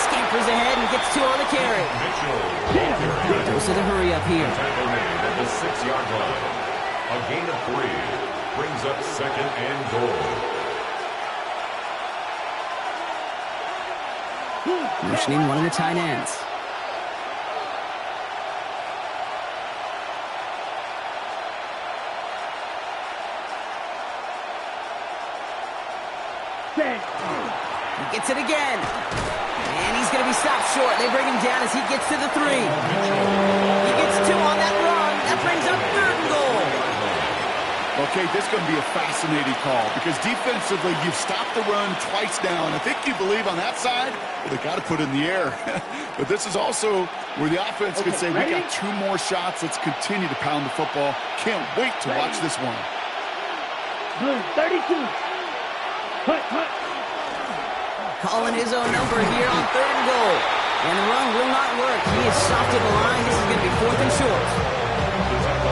scampers ahead and gets 2 on the carry. Goes to the hurry up here. Tackle made at the 6-yard line. A gain of 3 brings up 2nd and goal. Motioning one of the tight ends. He gets it again. And he's going to be stopped short. They bring him down as he gets to the 3. He gets 2 on that run. That brings up 3rd and goal. Okay, this is going to be a fascinating call because defensively, you've stopped the run twice now, and I think you believe on that side, well, they got to put it in the air. But this is also where the offense could say, we got 2 more shots. Let's continue to pound the football. Can't wait to watch this one. Blue, 32. Calling his own number here on 3rd and goal. And the run will not work. He is soft to the line. This is going to be 4th and short.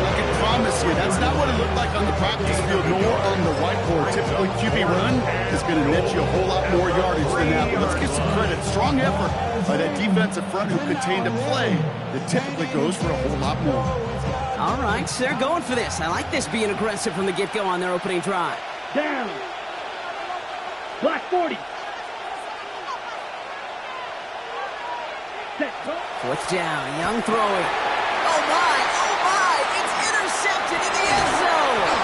I can promise you, that's not what it looked like on the practice field nor on the whiteboard. Typically, QB run is going to net you a whole lot more yardage than that. But let's give some credit. Strong effort by that defensive front who contained a play that typically goes for a whole lot more. All right, so they're going for this. I like this being aggressive from the get-go on their opening drive. Down. Black 40. 4th down, Young throwing. Oh my, it's intercepted in the end zone.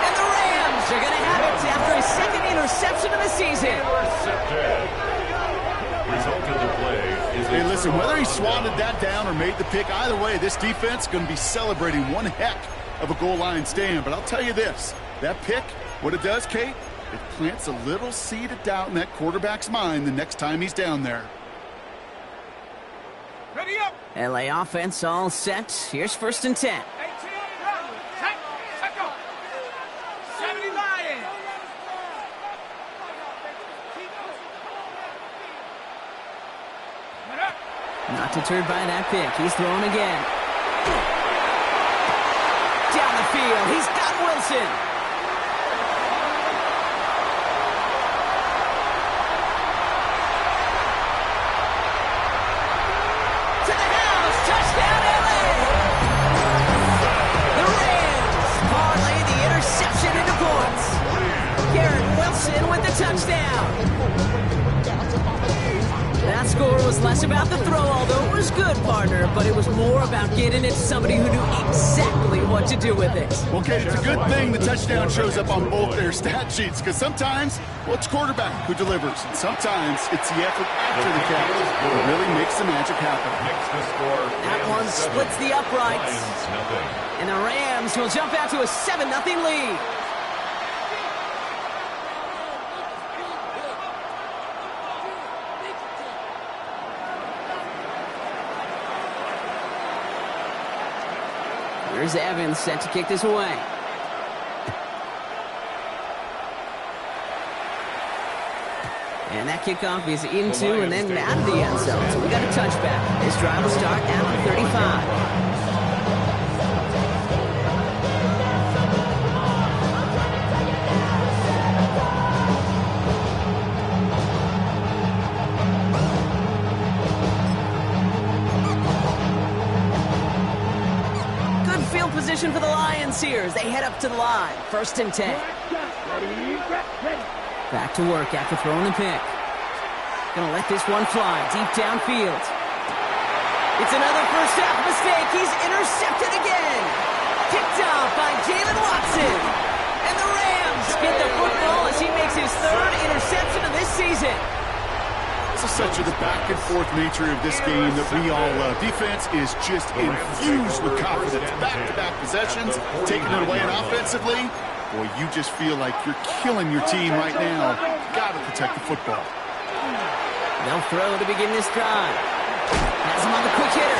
And the Rams are going to have it after his 2nd interception of the season. Intercepted. Result of the play is... Hey, listen, whether he swatted that down or made the pick, either way, this defense is going to be celebrating one heck of a goal line stand. But I'll tell you this, that pick, what it does, Kate, it plants a little seed of doubt in that quarterback's mind the next time he's down there. Ready up. LA offense all set. Here's 1st and 10. 18, check go. 70 Lions. Not deterred by that pick. He's throwing again. Down the field. He's got Wilson. With the touchdown. That score was less about the throw, although it was good, partner, but it was more about getting it to somebody who knew exactly what to do with it. Okay, it's a good thing the touchdown shows up on both their stat sheets because sometimes, well, it's quarterback who delivers, and sometimes it's the effort after the catch that really makes the magic happen. That one splits the uprights, and the Rams will jump out to a 7-0 lead. Here's Evans set to kick this away. And that kickoff is into and then out of the end zone. So we got a touchback. This drive will start at the 35. Position for the Lions here as they head up to the line. 1st and 10. Back to work after throwing the pick. Gonna let this one fly deep downfield. It's another first half mistake. He's intercepted again. Picked off by Jalen Watson. And the Rams get the football as he makes his 3rd interception of this season. This is such the back-and-forth nature of this game that we all love. Defense is just infused with confidence. Back-to-back possessions, taking it away and offensively. Boy, you just feel like you're killing your team right now. Got to protect the football. They'll throw to begin this drive. Has him on the quick hitter.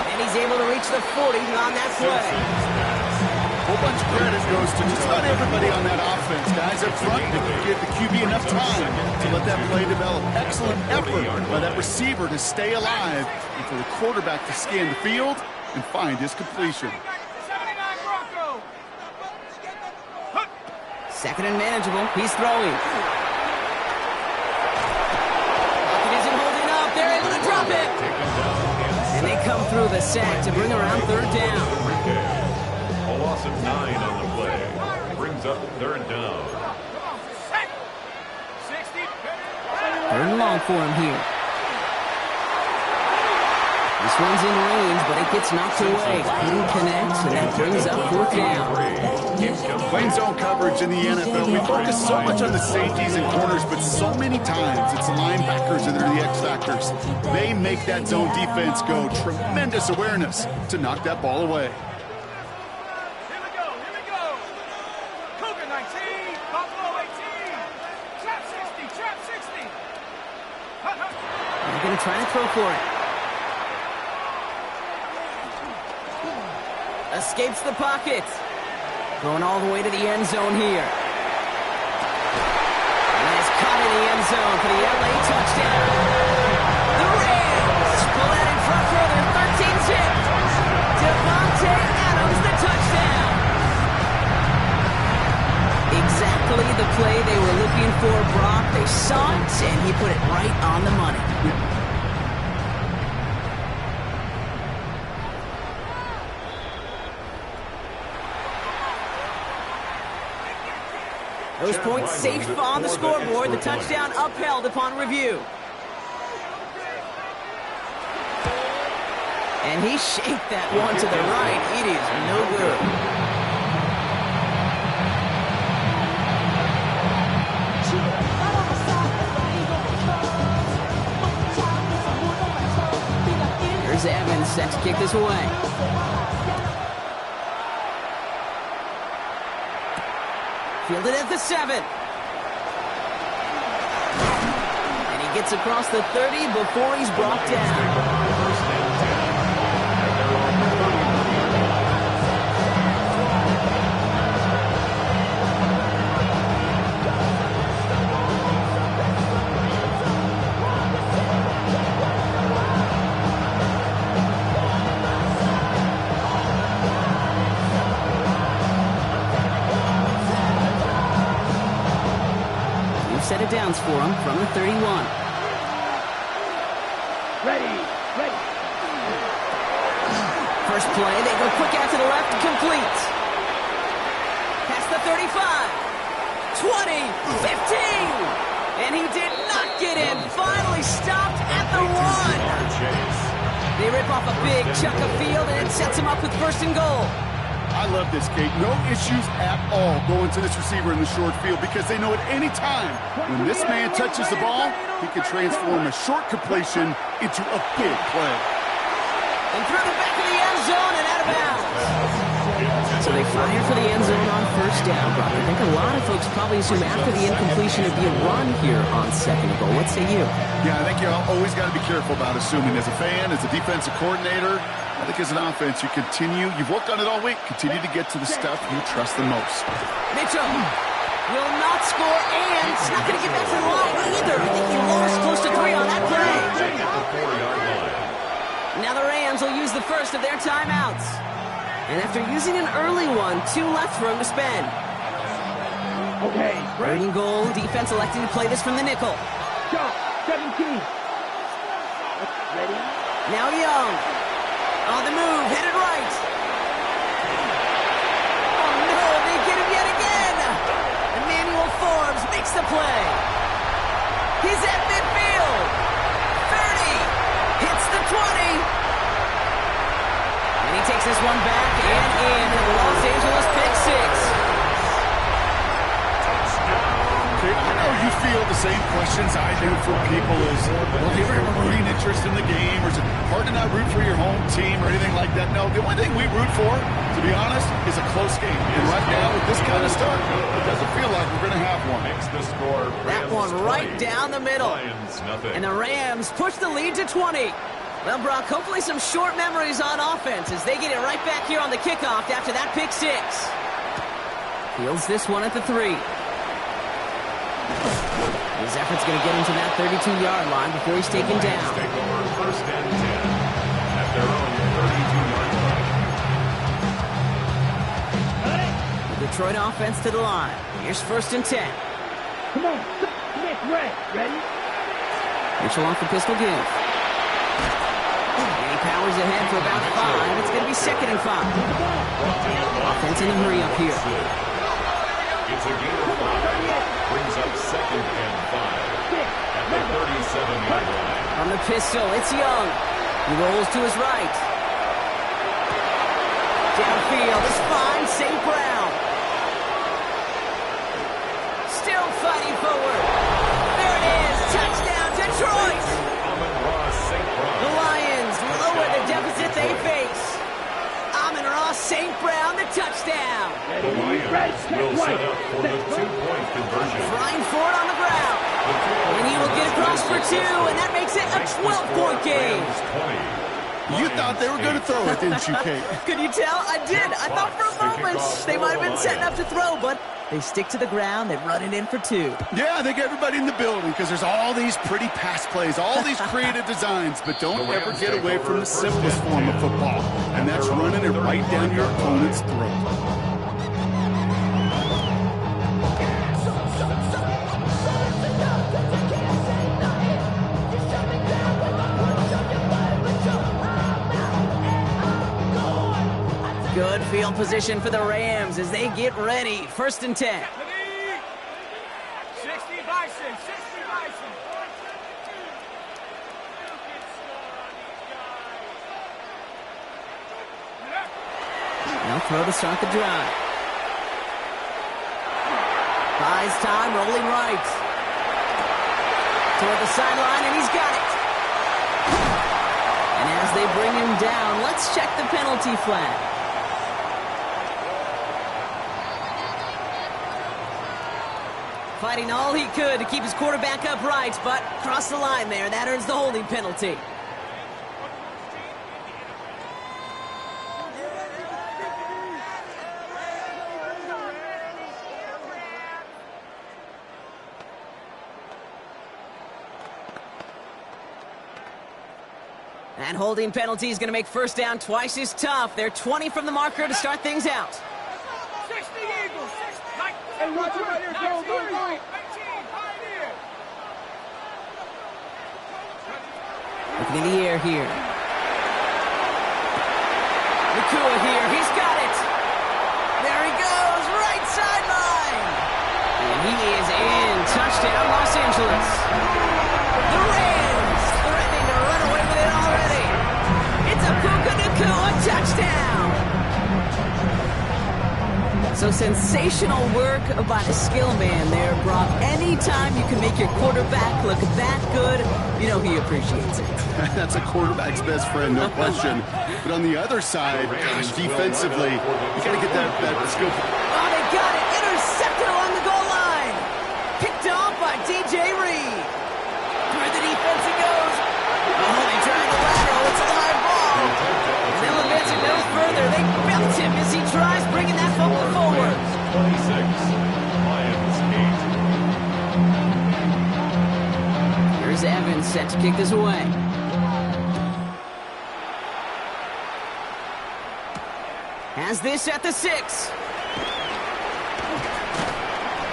And he's able to reach the 40 on that play. A whole bunch of credit goes to just about everybody on that offense. Guys up front didn't give the QB enough time to let that play develop. Excellent effort by that receiver to stay alive and for the quarterback to scan the field and find his completion. 2nd and manageable. He's throwing. through the sack to bring around third down. A loss of 9 on the play. Brings up third down. Third and long for him here. This one's in range, but it gets knocked away. Couldn't connect, and that brings up fourth down. Playing zone coverage in the NFL, we focus so much on the safeties and corners, but so many times it's the linebackers that are the X factors. They make that zone defense go. Tremendous awareness to knock that ball away. Here we go. Cougar 19, Buffalo 18. Trap 60. They're going to try to throw for it. Escapes the pocket. Going all the way to the end zone here. And is caught in the end zone for the LA touchdown. The Rams pull out in front for their 13th hit. Devontae Adams, the touchdown. Exactly the play they were looking for, Brock. They saw it, and he put it right on the money. Those points safe on the scoreboard. The touchdown upheld upon review. And he shaped that one to the right. It is no good. Here's Evans set to kick this away. Fielded at the 7. And he gets across the 30 before he's brought down. Set of downs for him from the 31. Ready. First play, they go quick out to the left, complete. Past the 35, 20, 15. And he did not get in. Finally stopped at the 1. They rip off a big chunk of field, and it sets him up with first and goal. I love this, Kate. No issues at all going to this receiver in the short field because they know at any time when this man touches the ball, he can transform a short completion into a big play. And through the back of the end zone and out of bounds. So they fire for the end zone on first down, Brock. I think a lot of folks probably assume after the incompletion it'd be a run here on second goal. What say you? Yeah, I think you always got to be careful about assuming. As a fan, as a defensive coordinator, I think as an offense, you've worked on it all week, continue to get to the stuff you trust the most. Mitchell will not score, and it's not going to get back to the line either. I think he lost close to 3 on that play. Now the Rams will use the first of their timeouts. And after using an early one, 2 left for him to spend. Okay, Third and goal, defense electing to play this from the nickel. Go, 17. Ready? Now Young. On the move, headed right. Oh no, they get him yet again. Emmanuel Forbes makes the play. He's at midfield. 30. Hits the 20. And he takes this one back and in. Los Angeles pick 6. Okay, I know you feel the same questions I do from people is, well, do you ever have a rooting interest in the game, or is it hard to not root for your home team or anything like that? No, the only thing we root for, to be honest, is a close game. And right now, with this kind of start, it doesn't feel like we're going to have one. Makes the score. That one right down the middle. Lions, nothing. And the Rams push the lead to 20. Well, Brock, hopefully some short memories on offense as they get it right back here on the kickoff after that pick 6. Fields this one at the 3. His effort's going to get him to that 32-yard line before he's taken down. Take over first and 10 at their own 32-yard line. The Detroit offense to the line. Here's first and 10. Come on, Smith, ready? Mitchell off the pistol give. And he powers ahead for about 5. It's going to be 2nd and 5. Offense in the hurry up here. It's a gain of 5. Brings up 2nd and 5 at the 37-yard line. On the pistol, it's Young. He rolls to his right. Downfield is fine, St. Brown. Still fighting forward. There it is, touchdown, Detroit. The Lions lower the deficit they face. Amon-Ra St. Brown, the touchdown. The Lions will set up for the 2-point conversion. Flying forward on the ground. And he will get across for 2, and that makes it a 12-point game. You thought they were going to throw it, didn't you, Kate? Could you tell? I did. I thought for a moment they might have been setting up to throw, but they stick to the ground. They run it in for 2. Yeah, I think everybody in the building, because there's all these pretty pass plays, all these creative designs, but don't ever get away from the simplest form of football, and that's running it right down your opponent's throat. Good field position for the Rams as they get ready. 1st and 10. 60 Bison, 60 Bison. They'll throw to start the drive. Buys time, rolling right. Toward the sideline, and he's got it. And as they bring him down, let's check the penalty flag. Fighting all he could to keep his quarterback upright, but crossed the line there. That earns the holding penalty. And holding penalty is going to make 1st down twice as tough. They're 20 from the marker to start things out. 60 Eagles, 60. Hey, watch it right here, go, go, go. Looking in the air here. Nakua here. He's got it. There he goes. Right sideline. And he is in. Touchdown, Los Angeles. The Rams threatening to run away with it already. It's a Puka Nakua touchdown. So sensational work by the skill man there, Brock. Anytime you can make your quarterback look that good, you know he appreciates it. That's a quarterback's best friend, no question. But on the other side, gosh, defensively, you got to get that skill. Oh, they got it. Intercepted along the goal line. Picked off by DJ Reed. Through the defense it goes. Oh, they try the lateral. It's a live ball. And they'll advance it no further. They belt him as he tries bringing that football forward. 26, Lions 8. Here's Evans set to kick this away. Has this at the 6.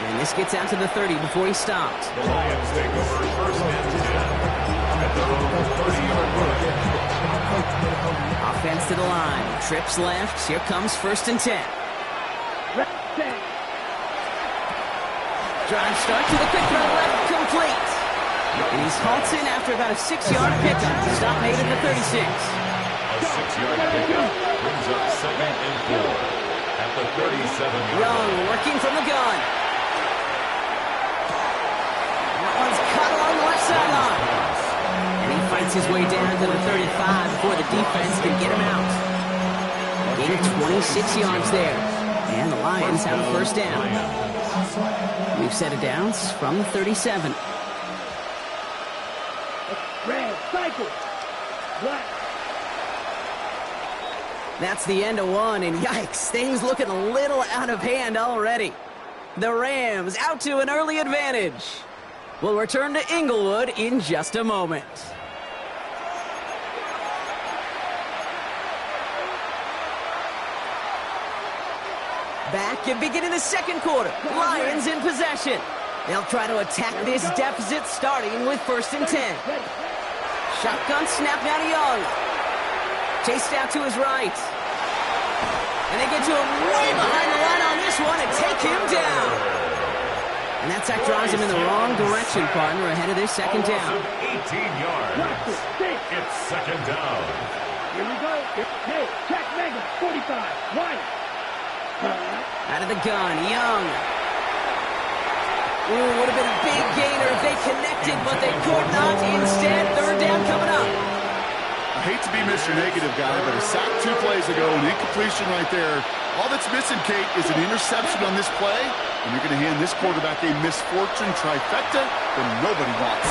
And this gets out to the 30 before he stopped. The Lions take over 1st and 10 at their own 30-yard line. Offense to the line. Trips left. Here comes 1st and 10. Drive start to the quick throw left, complete. And he's halted after about a 6-yard pickup. Stop made at the 36. A 6-yard pickup brings up 2nd and 4 at the 37-yard Young line. working from the gun. That one's cut along the left sideline. And he fights his way down to the 35 before the defense can get him out. Gain of 26 yards there. And the Lions have a 1st down. We've set it down from the 37. Red, cycle. Black. That's the end of one, and yikes, things looking a little out of hand already. The Rams out to an early advantage. We'll return to Inglewood in just a moment. Back and beginning the 2nd quarter. Lions in possession. They'll try to attack this deficit starting with 1st and 10. Shotgun snap now to Young. Chased out to his right. And they get to him way behind the line on this one and take him down. And that sack drives him in the wrong direction, partner, ahead of this second down. 18 yards. It's second down. Here we go. Hey, check mega. 45. Right. Out of the gun, Young. Ooh, would have been a big gainer if they connected, but they could not. Instead, third down coming up. I hate to be Mr. Negative guy, but a sack 2 plays ago, an incompletion right there. All that's missing, Kate, is an interception on this play, and you're going to hand this quarterback a misfortune trifecta that nobody wants.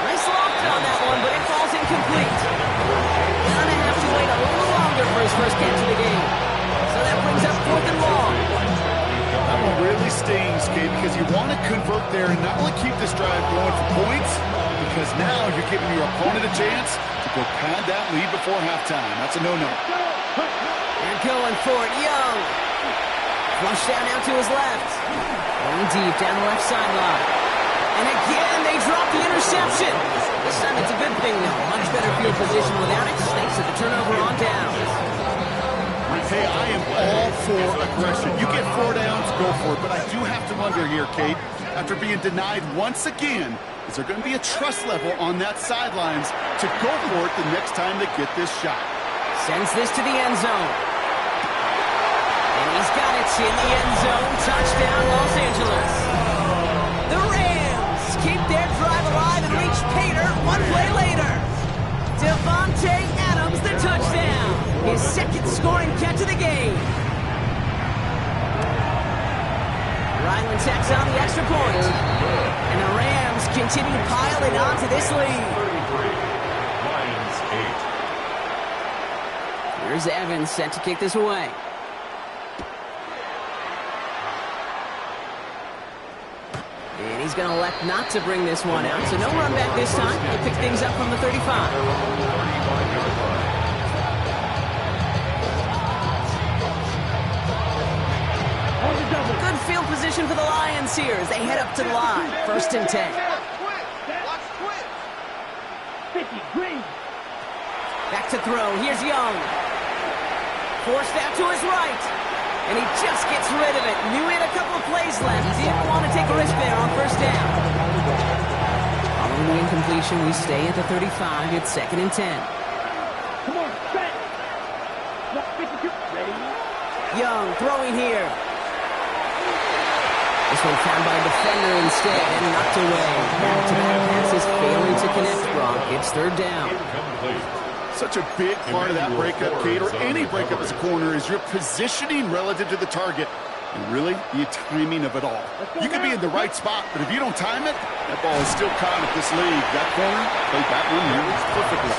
Nice lock on that one, but it falls incomplete. Gonna have to wait a little longer for his first catch of the game. So that brings up 4th and long. That one really stings, Kate, because you want to convert there and not only keep this drive going for points, because now you're giving your opponent a chance to go pad that lead before halftime. That's a no-no. And going for it, Young. Flush down now to his left. Going deep down the left sideline. And again, they drop the interception. This time it's a good thing, though. Much better field position without it. Thanks to the turnover on downs. Hey, I am all for aggression. You get 4 downs, go for it. But I do have to wonder here, Kate, after being denied once again, is there going to be a trust level on that sidelines to go for it the next time they get this shot? Sends this to the end zone. And he's got it in the end zone. Touchdown, Los Angeles. The Rams keep their drive alive and reach Pater 1 play later. Devontae Adams, the touchdown. His second scoring catch of the game. Ryland tacks on the extra point. And the Rams continue piling onto this lead. 33. Lions 8. Here's Evans set to kick this away. And he's going to elect not to bring this one out. So no run back this time. He'll pick things up from the 35. Good field position for the Lions here as they head up to the line. 1st and 10. Back to throw. Here's Young. Forced out to his right. And he just gets rid of it. Knew he had a couple of plays left. Didn't want to take a risk there on 1st down. Following the incompletion, we stay at the 35. It's 2nd and 10. Come on, set. Ready? Young throwing here. This one found by a defender instead and knocked away. Back-to-back passes failing to connect, Brock. It's 3rd down. Such a big part of that breakup, Kate, or any breakup as a corner, is your positioning relative to the target. And really, the timing of it all. You could be in the right spot, but if you don't time it, that ball is still caught at this league. That corner played that one here perfectly.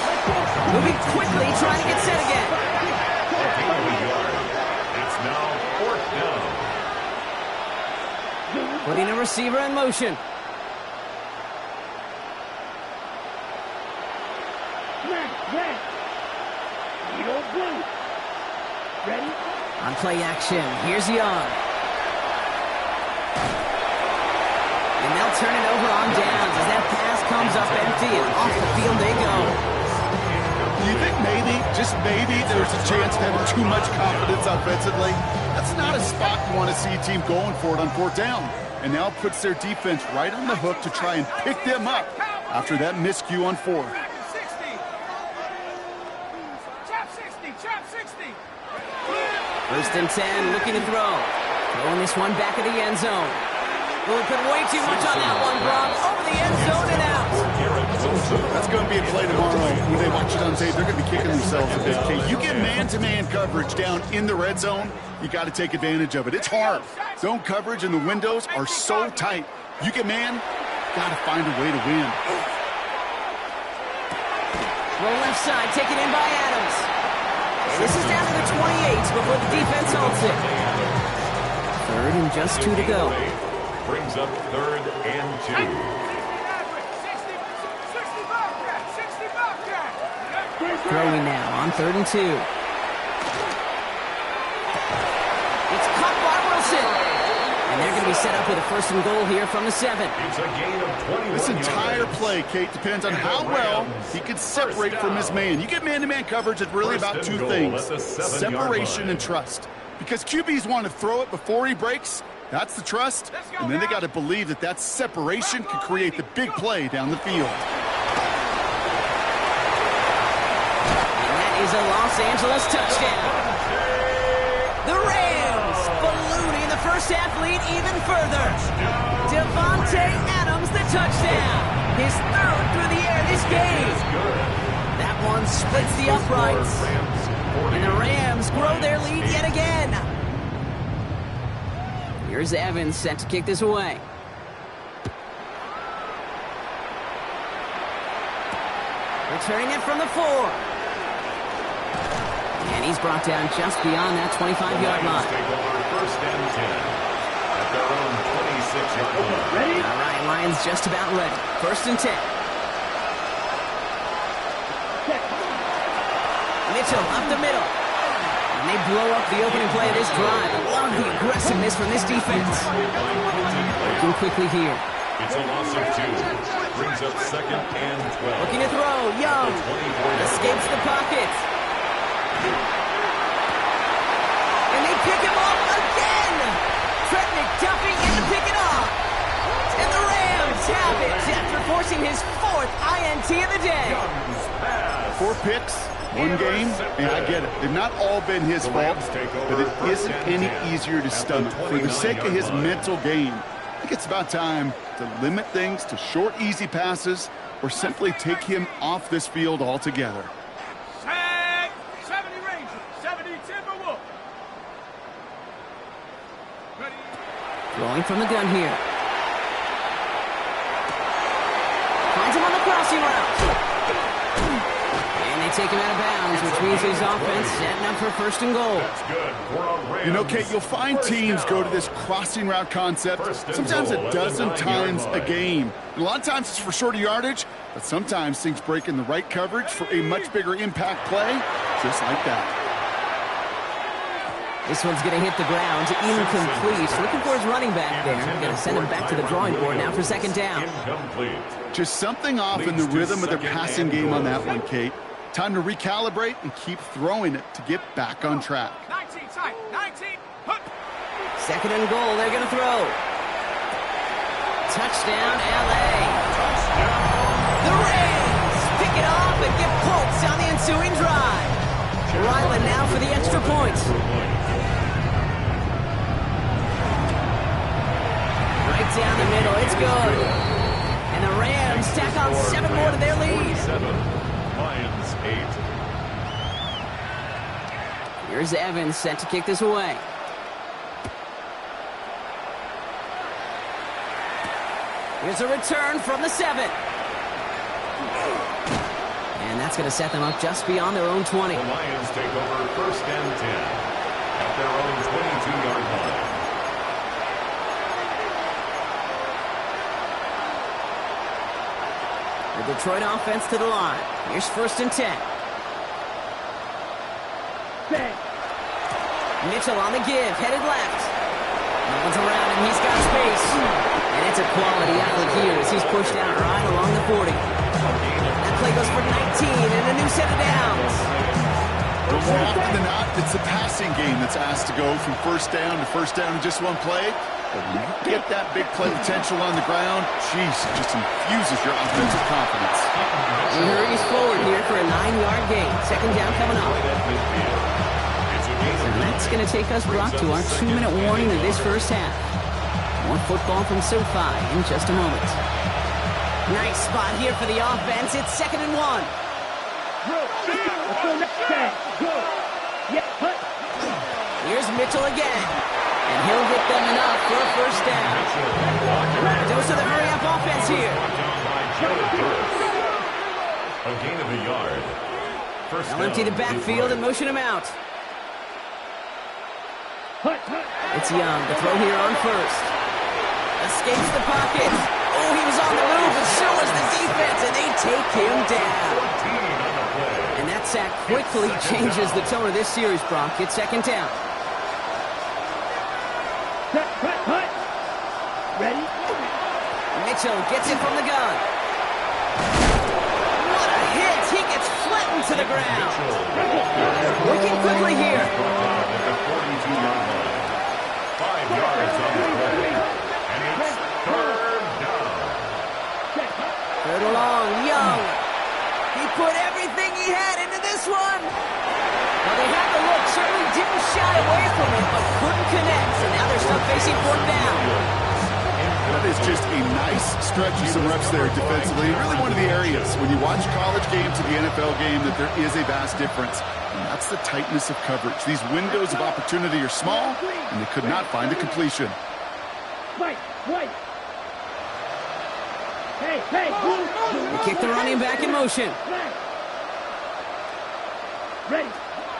Moving quickly, trying to get set again. It's now 4th down. Putting a receiver in motion. Ready? On play action, here's Young. And they'll turn it over on downs as that pass comes up empty and off the field they go. Do you think maybe, just maybe, there's a chance of having too much confidence offensively? That's not a spot you want to see a team going for it on 4th down. And now puts their defense right on the hook to try and pick them up after that miscue on 4th. Trap 60. 1st and 10, looking to throw. Throwing this one back of the end zone. Well, put way too much on that one, Brock. Over the end zone and out. That's going to be a play tomorrow. When they watch it on tape, they're going to be kicking themselves a bit. Okay, you get man-to-man coverage down in the red zone, you got to take advantage of it. It's hard. Zone coverage and the windows are so tight. You get man, got to find a way to win. Roll left side, taken in by Adams. And this is down to the 28 before the defense holds it. 3rd and just 2 to go. Brings up 3rd and 2. Throwing now on 3rd and 2. It's caught by Wilson. And they're going to be set up with a 1st and goal here from the 7. It's a gain of 21 This entire yards. play, Kate, depends on how well he can separate from his man. You get man-to-man coverage, it's really about 2 things. Separation and trust. Because QBs want to throw it before he breaks. That's the trust. And then they got to believe that that separation can create the big play down the field. And that is a Los Angeles touchdown. The Rams ballooning the first half lead even further. Devontae Adams, the touchdown. His 3rd through the air this game. That one splits the uprights. And the Rams grow their lead yet again. Here's Evans set to kick this away. Returning it from the 4. And he's brought down just beyond that 25-yard line. Take over 1st and 10 at their own 26-yard line. Ready? All right, Lions just about ready. 1st and 10. Mitchell up the middle. And they blow up the opening play of this drive. I love the aggressiveness from this defense. Working quickly here. It's a loss of 2. Brings up 2nd and 12. Looking to throw. Young escapes the pocket. And they pick him off again. Trent McDuffie in to pick it off. And the Rams have it after forcing his 4th INT of the day. 4 picks, 1 game, and I get it. They've not all been his fault, but it isn't any easier to stomach. For the sake of his mental game, I think it's about time to limit things to short, easy passes or simply take him off this field altogether. 70 Rangers, 70 Timberwolves. Ready? Throwing from the gun here. Finds him on the crossing route. And they take him out of bounds, which means his offense setting up for 1st and goal. That's good for a Rams. You know, Kate, you'll find teams go to this crossing route concept sometimes a dozen times a game. And a lot of times it's for shorter yardage, but sometimes things break in the right coverage for a much bigger impact play, just like that. This one's going to hit the ground, incomplete. Looking for his running back there. Going to send him back to the drawing board now for 2nd down. Incomplete. Just something off in the rhythm of their passing game on that one, Kate. Time to recalibrate and keep throwing it to get back on track. 19 tight, 19. Hut. 2nd and goal, they're going to throw. Touchdown, LA. The Rams pick it off and get points on the ensuing drive. Ryland now for the extra point. Right down the middle, it's good. And the Rams tack on 7 more to their lead. 7, Lions 8. Here's Evans set to kick this away. Here's a return from the 7. And that's going to set them up just beyond their own 20. The Lions take over 1st and 10 at their own 22-yard line. The Detroit offense to the line. Here's 1st and 10. Mitchell on the give, headed left. No one's around him, he's got space. And it's a quality effort here as he's pushed out right along the 40. That play goes for 19 and a new set of downs. But more often than not, it's the passing game that's asked to go from 1st down to 1st down in just 1 play. But when you get that big play potential on the ground, geez, it just infuses your offensive confidence. He hurries forward here for a 9-yard gain. 2nd down coming up. And that's going to take us, Brock, to our 2-minute warning of this first half. More football from SoFi in just a moment. Nice spot here for the offense. It's 2nd and 1. Here's Mitchell again. And he'll get them enough for a 1st down. Dose of the hurry-up offense here. A gain of a yard. They'll empty the backfield and motion him out. It's Young. The throw here on 1st. Escapes the pocket. Oh, he was on the move, and so was the defense, and they take him down. And that sack quickly changes the tone of this series, Brock. It's 2nd down. Mitchell gets it from the gun. What a hit! He gets flattened to the ground. Working quickly here. At the 42-yard line. 5 yards on the play. And it's third down. Third along, Young. He put everything he had into this one. Well, they had the look, certainly didn't shy away from it, but couldn't connect. So now they're stuck facing fourth down. That is just a nice stretch of some reps there defensively. Really one of the areas when you watch college game to the NFL game that there is a vast difference. And that's the tightness of coverage. These windows of opportunity are small, and they could not find a completion. Wait. Hey. They kick the running back in motion. Ready.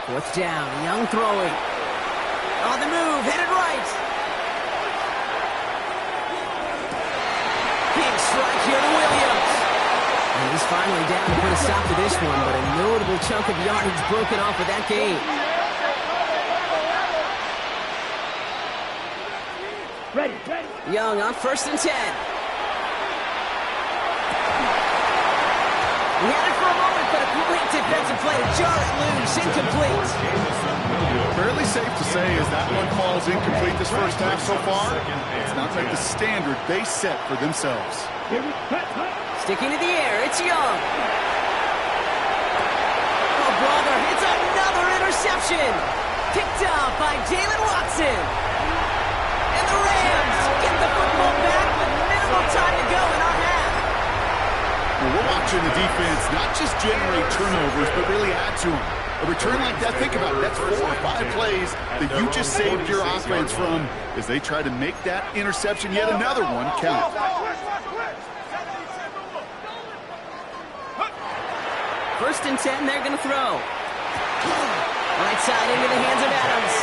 Fourth down, Young throwing. On the move, headed right. Big strike here to Williams. And he's finally down to put a stop to this one, but a notable chunk of yardage broken off with that game. Ready. Young on 1st and 10. He had it for a moment, but a great defensive play to jar it loose, incomplete. Fairly safe to say as that one falls incomplete this first half so far, it's not like the standard they set for themselves. Sticking to the air, it's Young. Oh, brother, it's another interception. Picked up by Jalen Watson. And the Rams get the football back with minimal time to go in our half. Well, we're watching the defense not just generate turnovers, but really add to them. A return like that, think about it, that's 4 or 5 plays that you just saved your offense from as they try to make that interception, yet another one, count. First and 10, they're going to throw. Right side into the hands of Adams.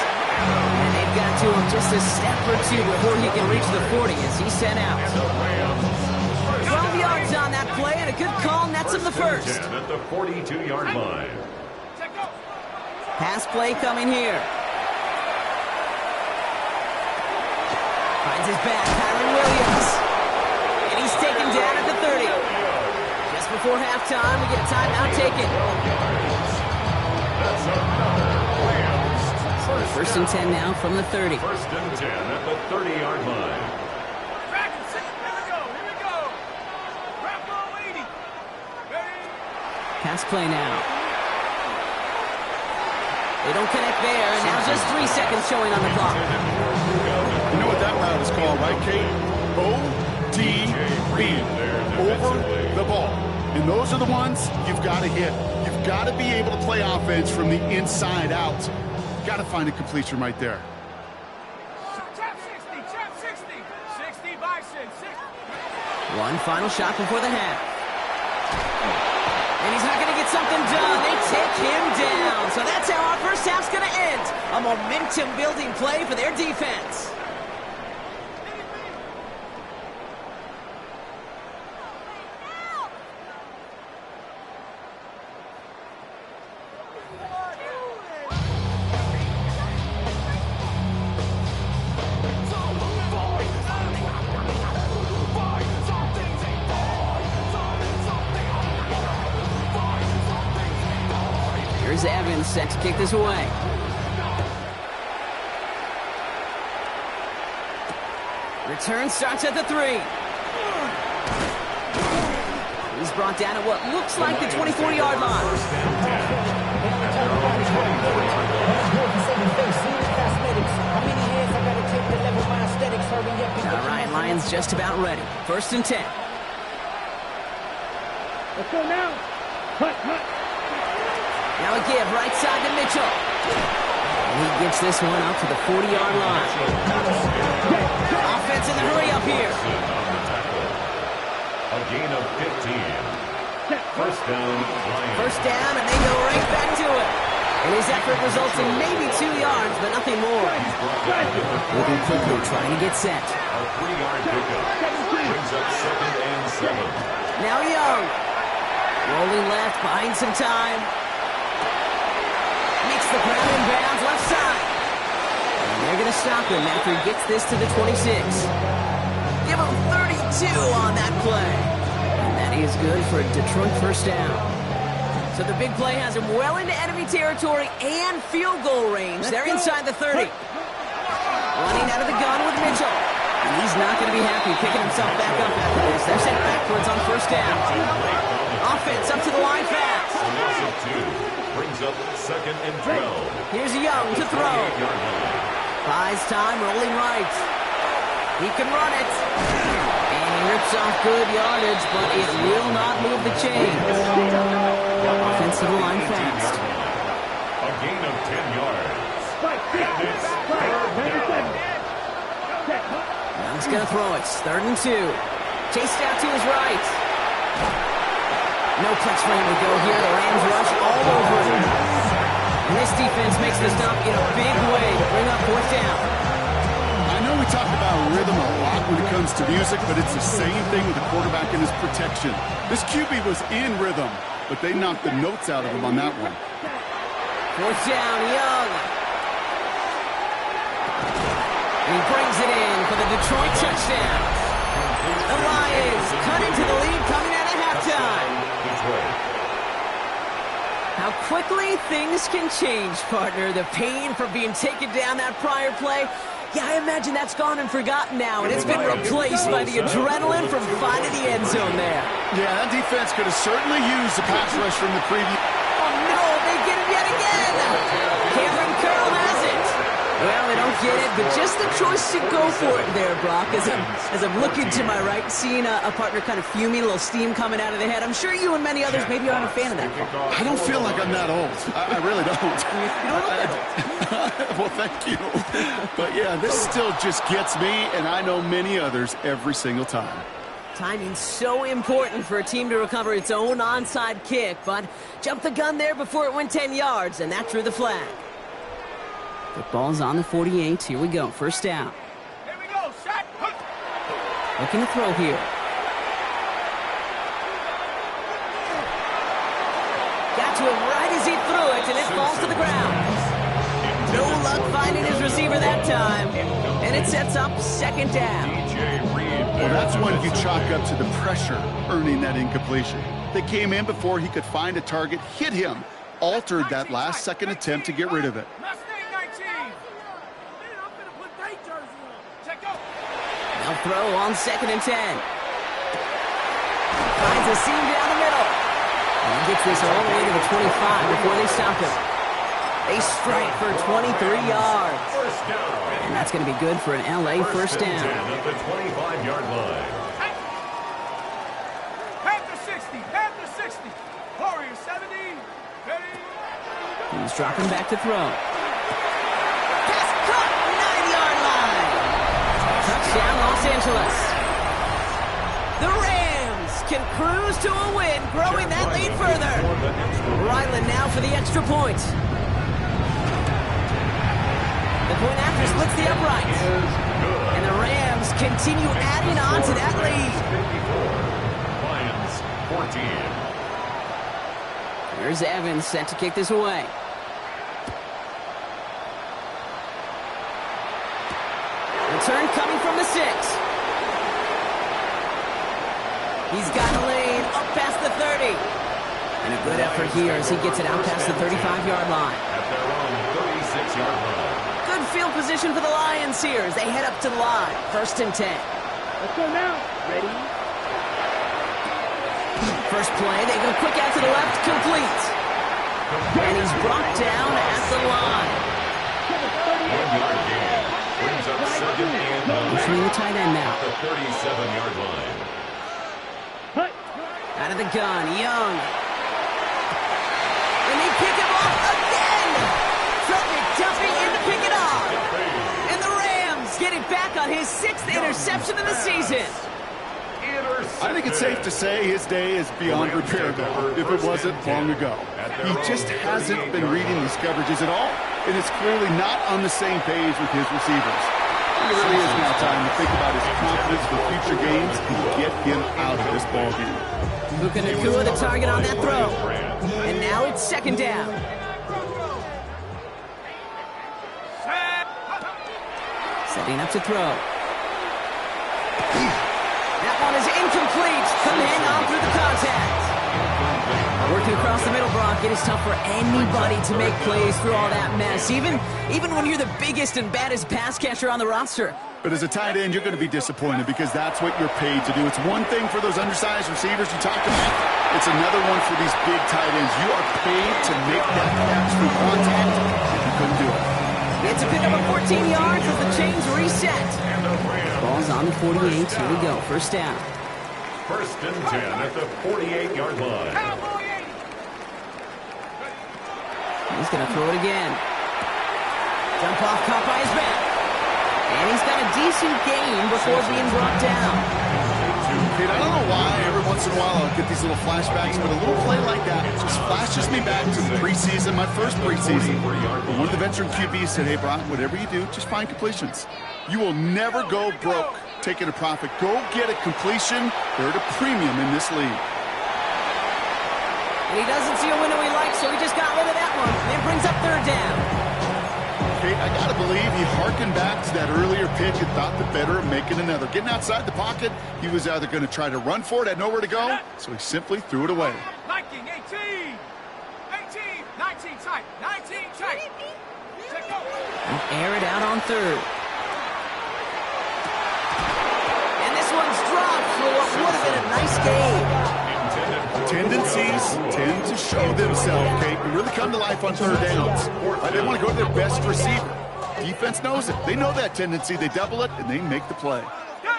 And they've got to him just a step or two before he can reach the 40 as he's sent out. 12 yards on that play, and a good call nets him the first. At the 42-yard line. Pass play coming here. Finds his back, Kyron Williams. And he's taken down at the 30. Just before halftime, we get a timeout taken. That's another Rams. First and 10 now from the 30. First and 10 at the 30-yard line. Pass play now. They don't connect there, and now just 3 seconds showing on the clock. You know what that route is called, right, Kate? ODB, over the ball. And those are the ones you've got to hit. You've got to be able to play offense from the inside out. Got to find a completion right there. Chap 60. 60 Bison. 60. One final shot before the half. And he's not going to get something done. They take him down. So that's how our first half's going to end. A momentum-building play for their defense. Here's Evans set to kick this away. Return starts at the 3. He's brought down at what looks like the 24-yard line. All right, Lions just about ready. First and 10. Let's go now. Hut. Now a give right side to Mitchell. And he gets this one up to the 40-yard line. Offense in the hurry up here. A gain of 15. First down, Lions. First down, and they go right back to it. And his effort results in maybe 2 yards, but nothing more. Moving quickly, trying to get set. A 3-yard pickup. Brings up 2nd and 7. Now Young. Rolling left, buying some time. Makes the ground in bounds left side. And they're going to stop him after he gets this to the 26. Give him 32 2 on that play. And that is good for a Detroit first down. So the big play has him well into enemy territory and field goal range. They're inside the 30. Running out of the gun with Mitchell. And he's not going to be happy picking himself back up after this. They're sent backwards on first down. Offense up to the line fast. A loss of 2 brings up 2nd and 12. Here's Young to throw. Buys time, rolling right. He can run it. And he rips off good yardage, but it will not move the chains. Offense to the line fast. A gain of 10 yards. And it's 3rd down. Young's going to throw it. 3rd and 2. Chased out to his right. No place for him to go here. The Rams rush all over him. And this defense makes the stop in a big way to bring up 4th down. I know we talk about rhythm a lot when it comes to music, but it's the same thing with the quarterback and his protection. This QB was in rhythm, but they knocked the notes out of him on that one. 4th down, Young. And he brings it in for the Detroit touchdown. The Lions cut into the lead coming out of halftime. How quickly things can change, partner. The pain from being taken down that prior play, yeah, I imagine that's gone and forgotten now, and it's been replaced by the adrenaline from finding the end zone there. Yeah, that defense could have certainly used the pass rush from the previous. Oh, no, they get it yet again. Cameron Curl has it. Well, they don't get it, but just the choice to go for it there, Brock, as I'm looking to my right, seeing a partner kind of fuming, a little steam coming out of the head. I'm sure you and many others maybe aren't a fan of that call. I don't feel like I'm that old. I really don't. You don't look that old. Well, thank you. But, yeah, this still just gets me, and I know many others every single time. Timing's so important for a team to recover its own onside kick, but jumped the gun there before it went 10 yards, and that drew the flag. The ball's on the 48. Here we go. First down. Here we go. Shot. Looking to throw here. Got to him right as he threw it, and it falls to the ground. No luck finding his receiver that time, and it sets up 2nd down. Well, that's when you chalk up to the pressure earning that incompletion. They came in before he could find a target, hit him, altered that last second attempt to get rid of it. Now throw on 2nd and 10. Finds a seam down the middle. And he gets this all the way to the 25 before they stop him. They strike for 23 yards. And that's going to be good for an LA first down. At the 25-yard line. Half the 60. Half the 60. Warrior 70. Ready. He's dropping back to throw. Pass caught. 9-yard line. Touchdown, Los Angeles. The Rams can cruise to a win, growing that lead further. Ryland now for the extra point. The point after splits the upright. And the Rams continue adding on to that lead. Lions 14. Here's Evans set to kick this away. Return coming from the 6. He's got a lane up past the 30. And a good effort here as he gets it out past the 35-yard line. At their own 36-yard line. Good field position for the Lions here as they head up to the line. 1st and 10. Let's go now. Ready. First play, they go quick out to the left, complete. And he's brought down at the line. 1-yard gain. Brings up 2nd and 9. Between the tight end now. At the 37-yard line. Out of the gun, Young. And they pick him off again. From McDuffie in to pick it off. And the Rams get it back on his 6th interception of the season. I think it's safe to say his day is beyond repair, though, if it wasn't long ago. He just hasn't been reading these coverages at all, and it's clearly not on the same page with his receivers. It really is now time to think about his confidence for future games and get him out of this ballgame. Puka Nacua the target on that throw. And now it's 2nd down. Setting up to throw. That That one is incomplete. Couldn't hang on through the contact. Working across the middle, Brock, it is tough for anybody to make plays through all that mess, even when you're the biggest and baddest pass catcher on the roster. But as a tight end, you're going to be disappointed because that's what you're paid to do. It's one thing for those undersized receivers you talked about. It's another one for these big tight ends. You are paid to make that catch through contact, and you couldn't do it. It's a pick up of 14 yards as the chains reset. Ball's on the 48. Here we go. First down. First and 10 at the 48-yard line. He's going to throw it again. Jump off, caught by his back. And he's got a decent gain before being brought down. Kid, I don't know why every once in a while I'll get these little flashbacks, but a little play like that just flashes me back to the preseason, my first preseason. One of the veteran QBs said, hey, Brock, whatever you do, just find completions. You will never go broke taking a profit. Go get a completion. They're at a premium in this league. And he doesn't see a window he likes, so he just got rid of that one. And brings up third down. Okay, I got to believe he harkened back to that earlier pitch and thought the better of making another. Getting outside the pocket, he was either going to try to run for it, had nowhere to go, so he simply threw it away. 19, 18, 18, 19 tight, 19 tight. Check go. Air it out on third. And this one's dropped for what would have been a nice game. Tendencies tend to show themselves, Kate, and really come to life on third downs. They want to go to their best receiver. Defense knows it. They know that tendency. They double it, and they make the play. Go!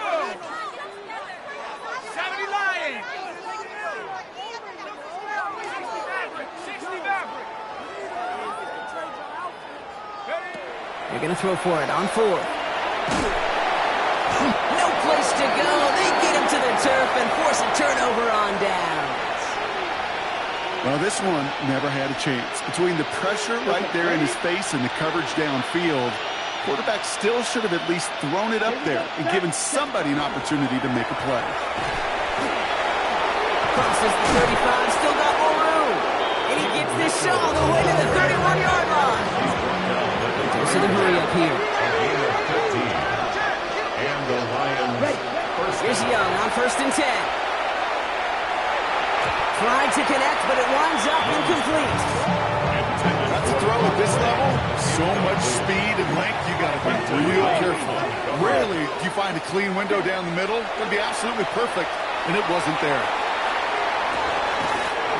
70 Lions. 60 Maverick. They're going to throw for it on fourth. No place to go. They get him to the turf and force a turnover on down. Well, this one never had a chance. Between the pressure right there in his face and the coverage downfield, quarterback still should have at least thrown it up there and given somebody an opportunity to make a play. Crosses the 35, still got more room. And he gets this shot all the way to the 31-yard line. Dose of the hurry up here. And the Lions. Here's Young on first and 10. Tried to connect, but it winds up incomplete. That's a throw at this level. So much speed and length, you got to be real careful. Rarely do you find a clean window down the middle. It would be absolutely perfect, and it wasn't there.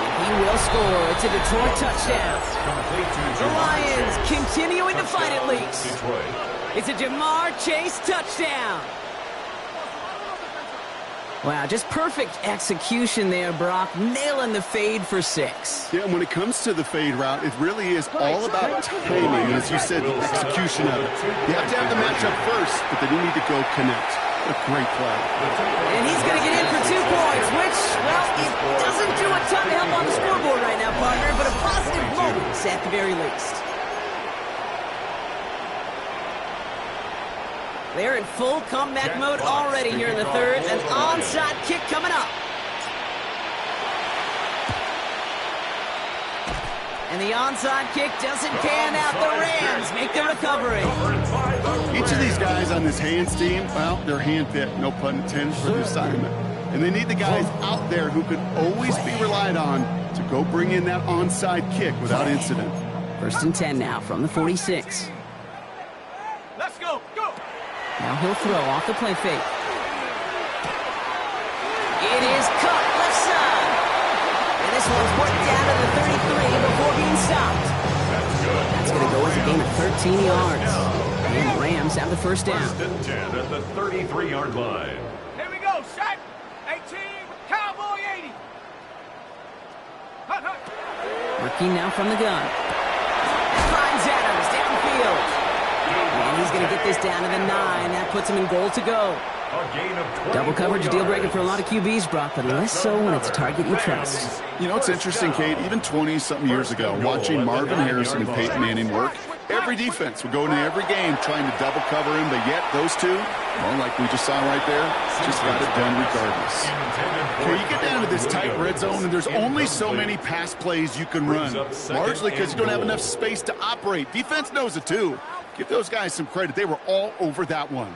And he will score. It's a Detroit touchdown. The Lions continuing to fight at least. It's a Jamar Chase touchdown. Wow, just perfect execution there, Brock. Nailing the fade for 6. Yeah, and when it comes to the fade route, it really is all about timing. As you said, the execution of it. You have to have the matchup first, but then you need to go connect. A great play. And he's going to get in for 2 points, which, well, it doesn't do a ton to help on the scoreboard right now, partner, but a positive moment at the very least. They're in full comeback mode already here in the third. An onside kick coming up. And the onside kick doesn't pan out. The Rams make the recovery. Each of these guys on this hands team, well, they're handpicked, no pun intended, for the assignment. And they need the guys out there who can always be relied on to go bring in that onside kick without incident. First and 10 now from the 46. Let's go. Go. Now he'll throw off the play fake. It is cut left side. And this one's worked down to the 33 before being stopped. That's going to go as a gain of 13 yards. And the Rams have the first down. First and 10 at the 33-yard line. Here we go. Set. 18. Cowboy 80. Hut, hut. Working now from the gun. Finds Adams downfield. And he's going to get this down to the 9. That puts him in goal to go. A gain of 24 Double coverage, a deal breaker yards. for a lot of QBs, Brock, but less so when it's a target you trust. You know, it's interesting, Kate, even 20-something years ago, watching Marvin Harrison and Peyton Manning work, every defense would go into every game trying to double cover him, but yet those two, well, like we just saw right there, just got it done regardless. Okay, you get down to this tight red zone, and there's only so many pass plays you can run, largely because you don't have enough space to operate. Defense knows it, too. Give those guys some credit. They were all over that one.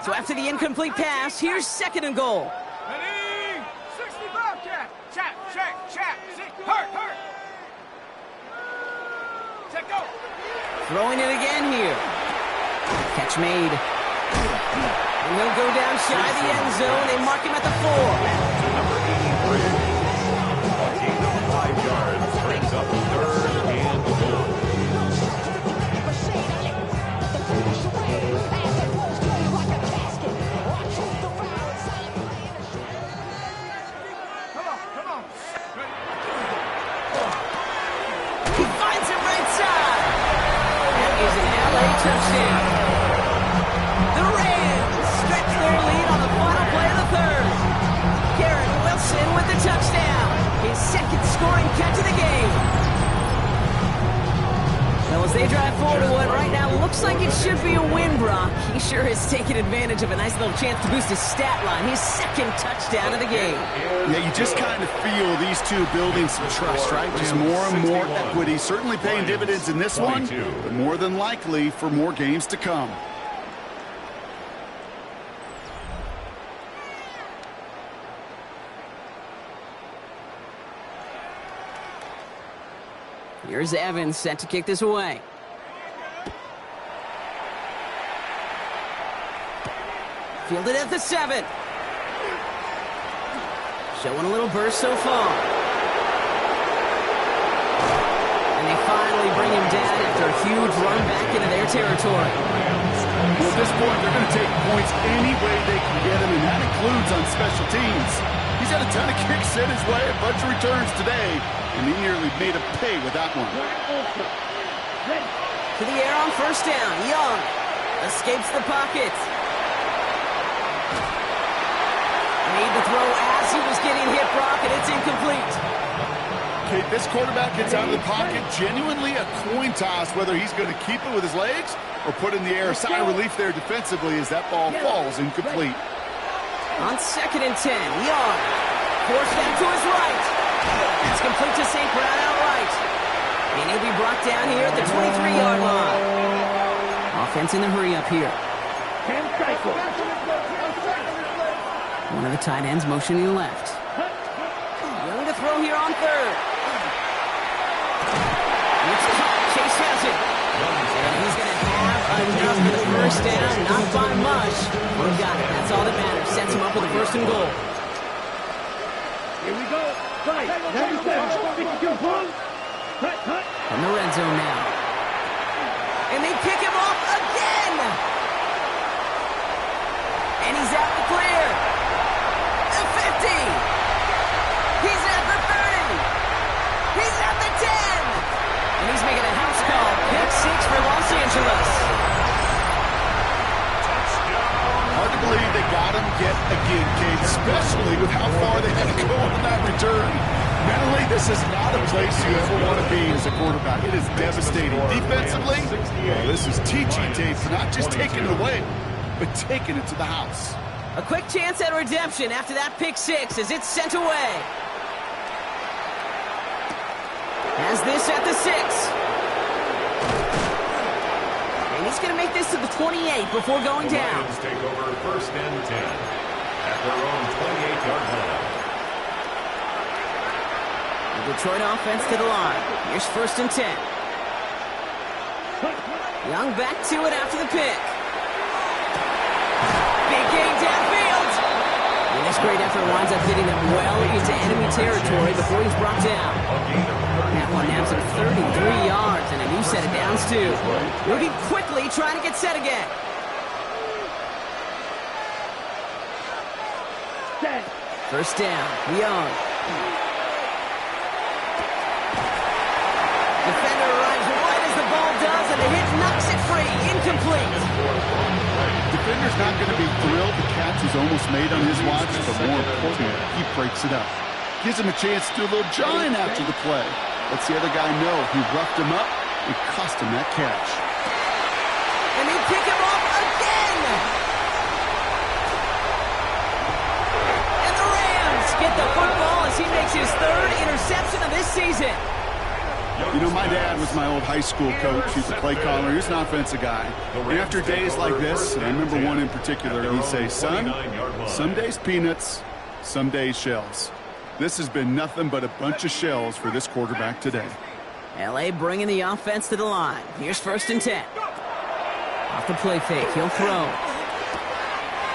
So after the incomplete pass, here's second and goal. Throwing it again here. Catch made. And he'll go down shy of the end zone. They mark him at the 4. Number 83. A gain of 5 yards brings up 3rd and goal. Come on. He finds it right side. That is an LA touchdown. The Rams stretch their lead on the final play of the 3rd. Garrett Wilson with the touchdown. His 2nd scoring catch of the game. Well, as they drive forward to what right now looks like it should be a win, Brock, he sure has taken advantage of a nice little chance to boost his stat line. His 2nd touchdown of the game. Yeah, you just kind of feel these two building some trust, right? Just more and more equity. Certainly paying dividends in this one, but more than likely for more games to come. Here's Evans set to kick this away. Fielded at the 7. Showing a little burst so far. And they finally bring him down after a huge run back into their territory. Well, at this point, they're going to take points any way they can get them, and that includes on special teams. He's had a ton of kicks sent his way, a bunch of returns today, and he nearly made a pay with that one. To the air on 1st down. Young escapes the pocket. Made the throw as he was getting hit, Brock, and it's incomplete. Okay, this quarterback gets out of the pocket, genuinely a coin toss whether he's going to keep it with his legs or put in the air. A sigh of relief there defensively as that ball falls incomplete. On 2nd and 10, Young forced that to his right. It's complete to St. Brown outright. And he'll be brought down here at the 23-yard line. Offense in the hurry up here. One of the tight ends motioning left. Young to throw here on 3rd. It's caught. Chase has it. And he's going to have enough for the 1st down. Not by much. But he got it. That's all that matters. Sets him up with a 1st and goal. Here we go. From the red zone now. And they pick him off again. And he's out to clear. The 50. He's at the 30. He's at the 10. And he's making a house call. Pick 6 for Los Angeles. Hard to believe they got him yet again, Kate, especially with how far they had to go on that return. Mentally, this is not a place you ever want to be as a quarterback. It is devastating. Defensively, well, this is teaching Tate for not just taking it away, but taking it to the house. A quick chance at redemption after that pick 6 as it's sent away. Has this at the 6. And he's going to make this to the 28 before going down. Lions take over 1st and 10 at their own 28-yard line. The Detroit offense to the line. Here's 1st and 10. Young back to it after the pick. Big gain downfield. And this great effort winds up getting him well into enemy territory before he's brought down. That one naps him 33 yards and a new set of downs too. Moving quickly, trying to get set again. First down, Young. Defender arrives right as the ball does, and the hit knocks it free. Incomplete. Defender's not going to be thrilled the catch is almost made on his watch, but more importantly, he breaks it up. Gives him a chance to do a little jawing after the play. Lets the other guy know he roughed him up and cost him that catch. And they pick him off again. And the Rams get the football as he makes his 3rd interception of this season. You know, my dad was my old high school coach. He's a play caller. He's an offensive guy. And after days like this, and I remember one in particular, he'd say, son, some days peanuts, some days shells. This has been nothing but a bunch of shells for this quarterback today. LA bringing the offense to the line. Here's 1st and 10. Off the play fake, he'll throw.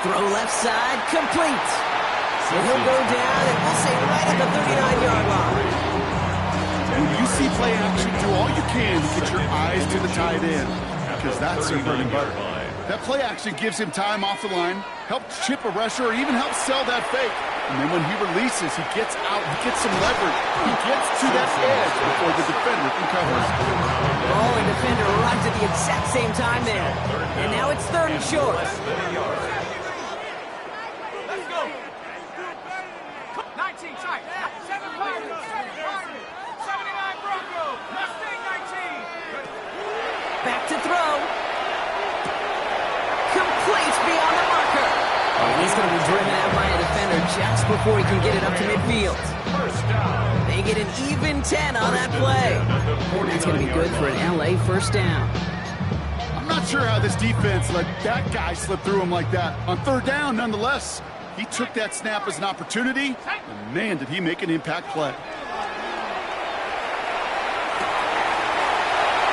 Throw left side, complete. And he'll go down, and we'll say right at the 39-yard line. When you see play action, do all you can to get your eyes to the tight end, because that's their bread and butter. That play action gives him time off the line, helps chip a rusher, or even helps sell that fake. And then when he releases, he gets out, he gets some leverage. He gets to that edge before the defender can cover. Ball and defender arrived at the exact same time there. And now it's 3rd and short. Let's go. 19 tight. 7 Pirates. 79 Broncos. Mustang 19. Back to throw. Complete beyond the marker. And he's going to be driven out by a defender just before he can get it up to midfield. They get an even 10 on that play. And that's going to be good for an LA 1st down. I'm not sure how this defense let that guy slip through him like that. On 3rd down, nonetheless, he took that snap as an opportunity, and man, did he make an impact play.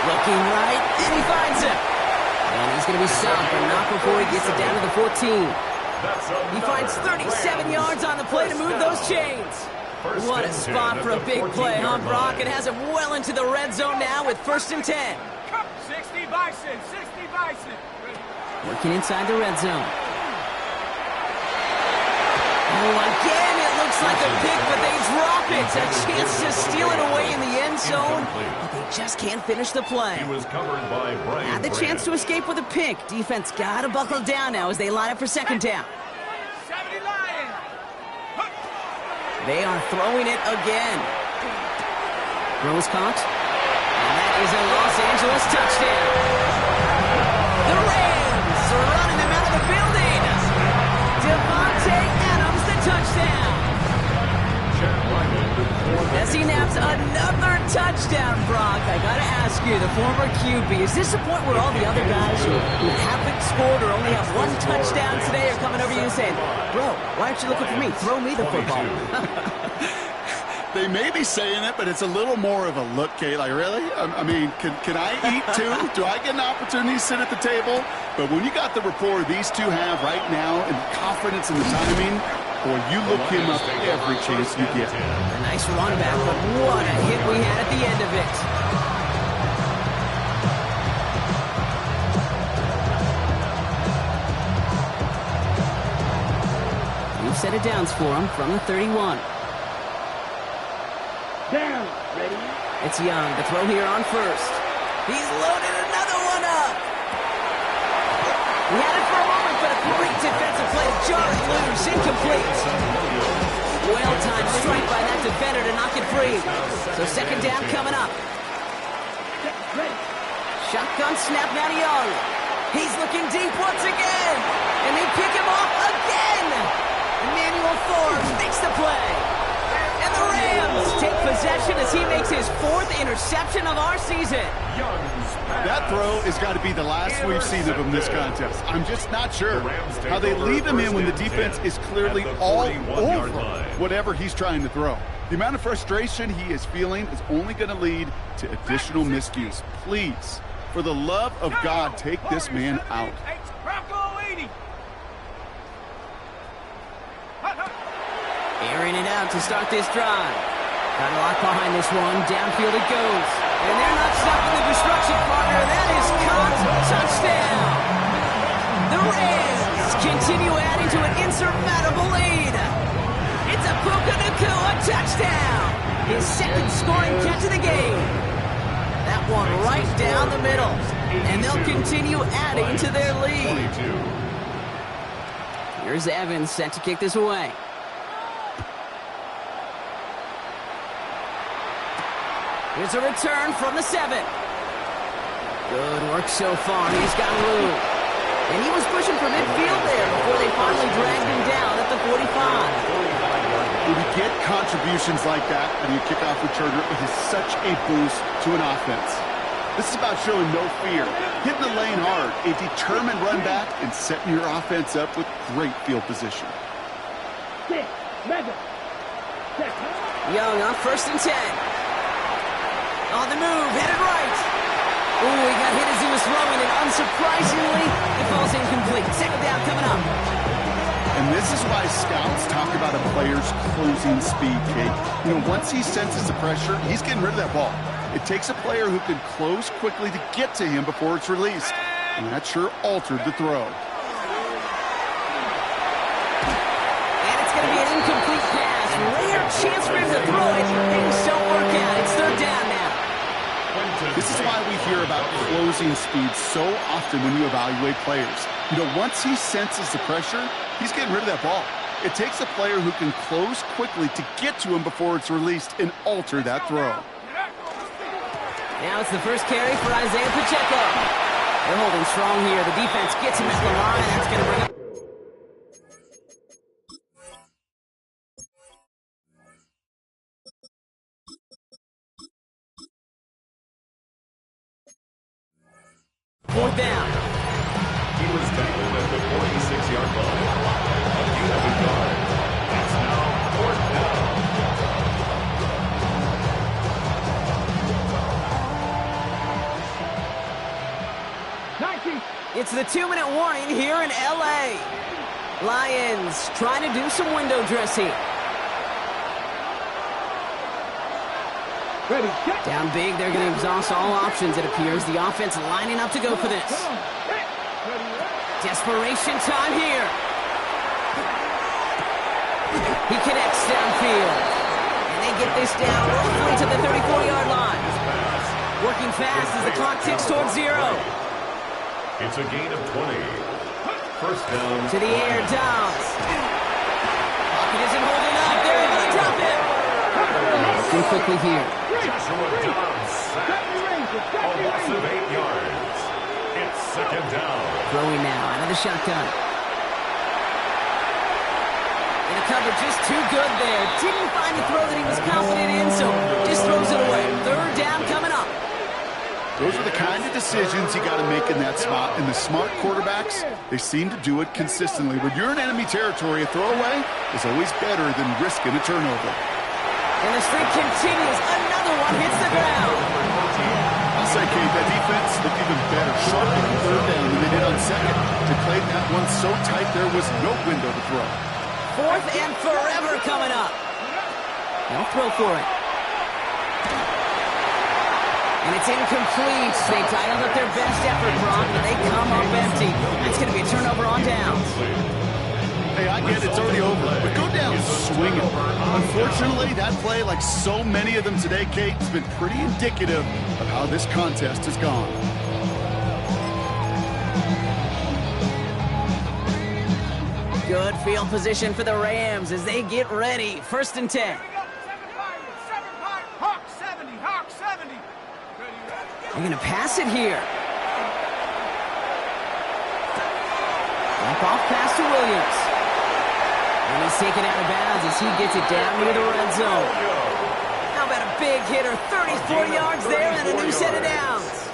Looking right, and he finds him. And he's going to be stopped, but not before he gets it down to the 14. He finds 37 yards on the play to move those chains. What a spot for a big play, huh, Brock? It has him well into the red zone now with 1st and 10. 60 Bison. 60 Bison. Working inside the red zone. Oh, again, it looks like a pick, but they drop it. A chance to steal it away in the end zone, but they just can't finish the play. He was covered by Brian Had the chance to escape with a pick. Defense got to buckle down now as they line up for 2nd down. 70 Lions. They are throwing it again. Throw is caught. And that is a Los Angeles touchdown. The Rams are running them out of the building. Devontae Adams, the touchdown. As he naps another touchdown, Brock, I gotta ask you, the former QB, is this the point where all the other guys who haven't scored or only have 1 touchdown today are coming over to you and saying, bro, why aren't you looking for me? Throw me the football. They may be saying it, but it's a little more of a look, Kate. Like, really? I mean, can I eat too? Do I get an opportunity to sit at the table? But when you got the rapport these two have right now and the confidence in the timing, boy, you look him up every chance you get. A nice run back, but what a hit we had at the end of it. We've set it downs for him from the 31. Down. Ready? It's Young to throw here on 1st. He's loaded another one up. He had it for a moment, but a great defensive play to jar it loose. Incomplete. Well-timed strike by that defender to knock it free. So 2nd down coming up. Shotgun snap now to Young. He's looking deep once again. And they pick him off again. Emmanuel Forbes makes the play. And the Rams take possession as he makes his 4th interception of our season. That throw has got to be the last we've seen of him this contest. I'm just not sure how they leave him in when the defense is clearly all over whatever he's trying to throw. The amount of frustration he is feeling is only going to lead to additional miscues. Please, for the love of God, take this man out. Bronco 80. Airing it out to start this drive. Got a lot behind this one. Downfield it goes. And they're not stopping the destruction, partner. That is caught. Touchdown. The Rams continue adding to an insurmountable lead. It's a Puka Nacua touchdown. His 2nd scoring catch of the game. That one right down the middle. And they'll continue adding to their lead. Here's Evans set to kick this away. Here's a return from the 7. Good work so far. He's got room. And he was pushing for midfield there before they finally dragged him down at the 45. When you get contributions like that and you kickoff returner, it is such a boost to an offense. This is about showing no fear, hitting the lane hard, a determined run back, and setting your offense up with great field position. Mega. Young on 1st and 10. On the move, headed right. Ooh, he got hit as he was throwing, and unsurprisingly, it falls incomplete. Second down coming up. And this is why scouts talk about a player's closing speed, Kate. You know, once he senses the pressure, he's getting rid of that ball. It takes a player who can close quickly to get to him before it's released. And that sure altered the throw. And it's going to be an incomplete pass. Rare chance for him to throw it. Things don't work out. It's third down now. This is why we hear about closing speed so often when you evaluate players. You know, once he senses the pressure, he's getting rid of that ball. It takes a player who can close quickly to get to him before it's released and alter that throw. Now it's the first carry for Isaiah Pacheco. They're holding strong here. The defense gets him at the line. That's going to bring up. Fourth down. He was tackled at the 46-yard line. A gain of a yard. It's now fourth down. It's the 2-minute warning here in L.A. Lions trying to do some window dressing. Ready, get. Down big, they're going to exhaust all options, it appears. The offense lining up to go for this. Desperation time here. He connects downfield. And they get this down roughly to the 34-yard line. Working fast as the clock ticks towards 0. It's a gain of 20. First down. To the air, Dobbs. Pocket isn't holding up. They're able to drop it. Looking quickly here. Joshua Dobbs sacked. A loss of 8 yards. It's second down. Throwing now out of the shotgun. And the cover just too good there. Didn't find the throw that he was confident in, so just throws it away. Third down coming up. Those are the kind of decisions you got to make in that spot. And the smart quarterbacks, they seem to do it consistently. When you're in enemy territory, a throwaway is always better than risking a turnover. And the streak continues. Another one hits the ground. I'll say, Kate, that defense looked even better, sharper on third down than they did on second. They played that one so tight there was no window to throw. Fourth and forever coming up. They'll throw for it. And it's incomplete. They dialed up their best effort, Brock, but they come up empty. That's going to be a turnover on downs. Hey, I get it's already over, but go down swinging. Unfortunately, that play, like so many of them today, Kate, has been pretty indicative of how this contest has gone. Good field position for the Rams as they get ready. First and 10. Hawk 70, Hawk 70. They're going to pass it here. Back off pass to Williams. And he's taken out of bounds as he gets it down near the red zone. How about a big hitter? 34 yards there and a new set of downs.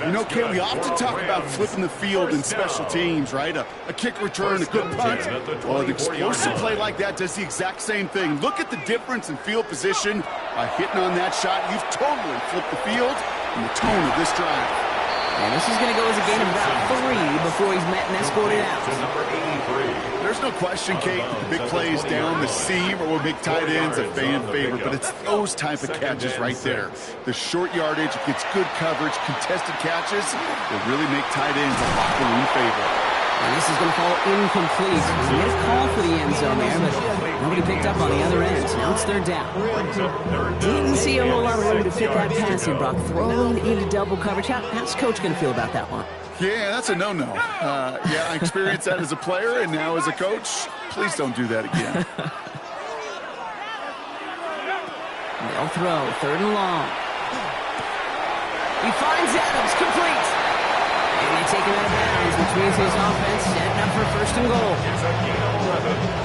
You know, Kate, we often talk about flipping the field in special teams, right? A kick return, a good punt. Well, an explosive play like that does the exact same thing. Look at the difference in field position. By hitting on that shot, you've totally flipped the field and the tone of this drive. And this is going to go as a gain of about 3 before he's met and escorted out. To number 83. There's no question, Kate, the big plays down the seam or what make tight ends a fan favorite, but it's those type of catches right there. The short yardage, it gets good coverage, contested catches that really make tight ends a locker room favorite. And this is going to fall incomplete. We get a call for the end zone there, but nobody picked up on the other end. So now it's third down. Didn't see a whole lot of room to fit that pass in, Brock. Throwing into double coverage. How's Coach going to feel about that one? Yeah, that's a no-no. Yeah, I experienced that as a player and now as a coach. Please don't do that again. They'll throw. Third and long. He finds Adams. Complete. And they take him out of bounds, which means his offense setting up for first and goal.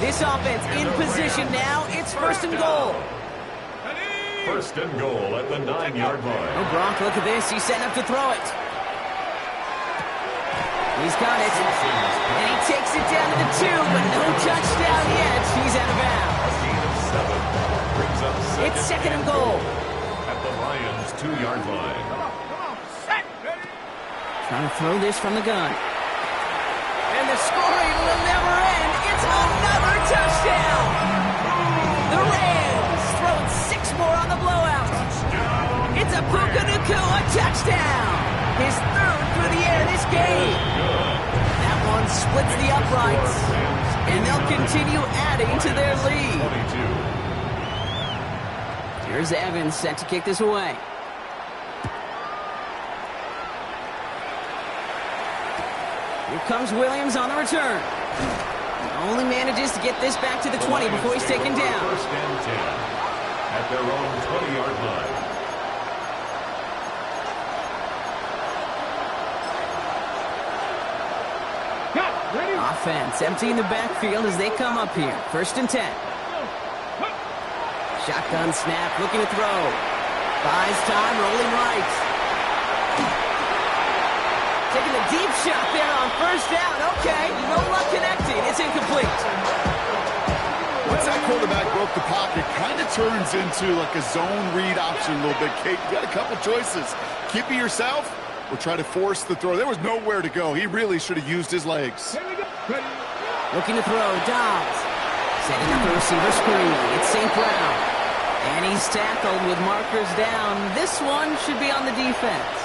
This offense in position now. It's first and goal. First and goal at the 9-yard line. Oh, Brock, look at this. He's setting up to throw it. He's got it. And he takes it down to the 2, but no touchdown yet. He's out of bounds. A gain of 7. Brings up It's second and goal. at the Lions' 2-yard line. Come on, set, ready. Trying to throw this from the gun. And the scoring will never end. It's another touchdown. The Rams throwing 6 more on the blowout. It's a Puka Nacua touchdown. His 3rd through the air this game. That one splits the uprights. And they'll continue adding to their lead. 22. Here's Evans set to kick this away. Here comes Williams on the return. Only manages to get this back to the 20 before he's taken down. 1st and 10 at their own 20-yard line. Ready? Offense emptying the backfield as they come up here. 1st and 10. Shotgun snap, looking to throw. Buys time, rolling right. Taking the deep shot there on 1st down. Okay, no luck connecting. It's incomplete. Once that quarterback broke the pocket, kind of turns into like a zone read option a little bit. Kate, you got a couple choices. Keep it yourself or try to force the throw. There was nowhere to go. He really should have used his legs. Here we go. Ready? Looking to throw, Dobbs. Setting up the receiver screen. It's St. Brown. And he's tackled with markers down. This one should be on the defense.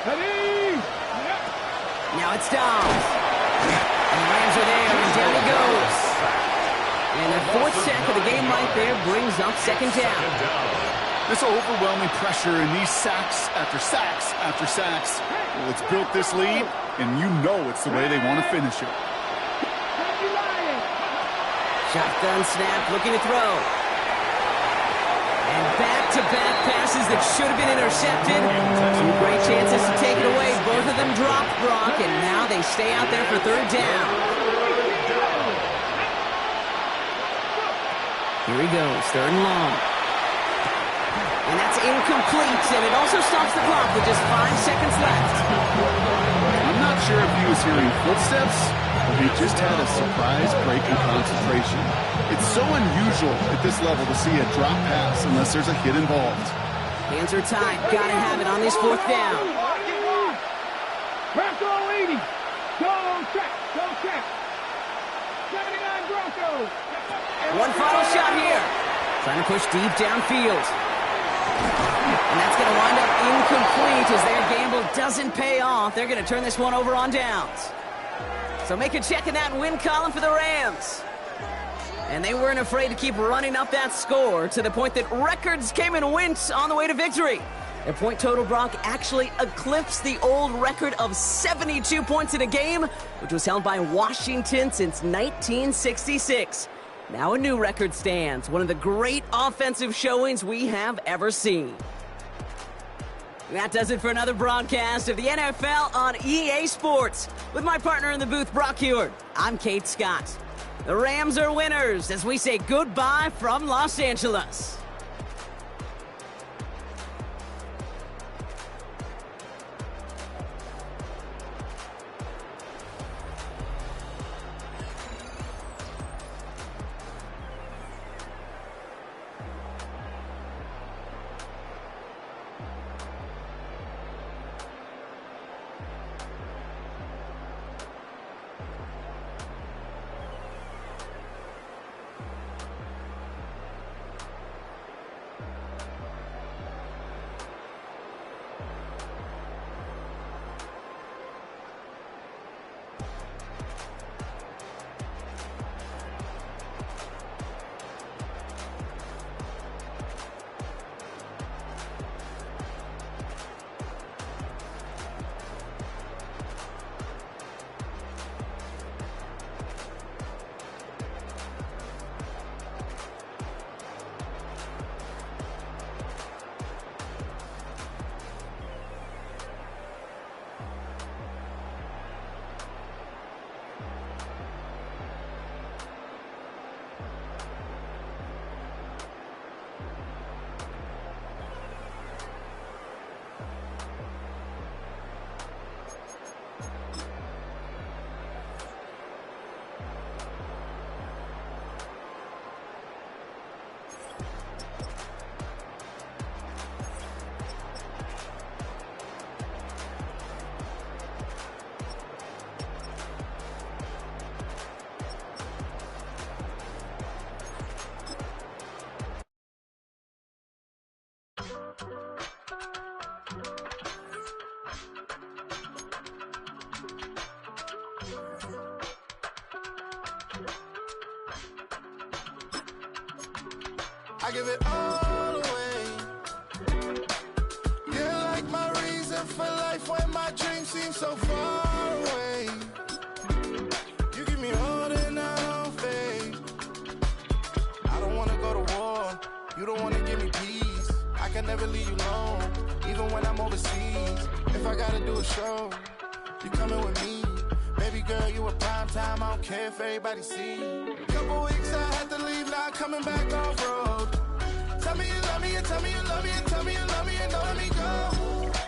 Ready? Now it's Dobbs. And the Rams are there, and down he goes. And their 4th sack of the game right there brings up 2nd down. This overwhelming pressure and these sacks after sacks after sacks, well, it's built this lead, and you know it's the way they want to finish it. Shotgun snap, looking to throw. And back-to-back passes that should have been intercepted. 2 great chances to take it away. Both of them dropped, Brock, and now they stay out there for 3rd down. Here he goes, 3rd and long. And that's incomplete, and it also stops the clock with just 5 seconds left. I'm not sure if he was hearing footsteps, but he just had a surprise break in concentration. It's so unusual at this level to see a drop pass unless there's a hit involved. Hands are tied. Gotta have it on this 4th down. Bronco 80. Go check. Go check. 79 Bronco. One final shot here. Trying to push deep downfield. And that's going to wind up incomplete as their gamble doesn't pay off. They're going to turn this one over on downs. So make a check in that win column for the Rams. And they weren't afraid to keep running up that score to the point that records came and went on the way to victory. Their point total, Brock, actually eclipsed the old record of 72 points in a game, which was held by Washington since 1966. Now a new record stands, one of the great offensive showings we have ever seen. That does it for another broadcast of the NFL on EA Sports. With my partner in the booth, Brock Huard, I'm Kate Scott. The Rams are winners as we say goodbye from Los Angeles. I give it all away. You're like my reason for life when my dreams seem so far away. You give me all that I don't fade. I don't wanna go to war. You don't wanna give me peace. I can never leave you alone, even when I'm overseas. If I gotta do a show, you coming with me. Baby girl, you a prime time. I don't care if everybody see. Couple weeks I had to leave, now I'm coming back off road. Tell me you love me, and tell me you love me, and tell me you love me, and don't let me go.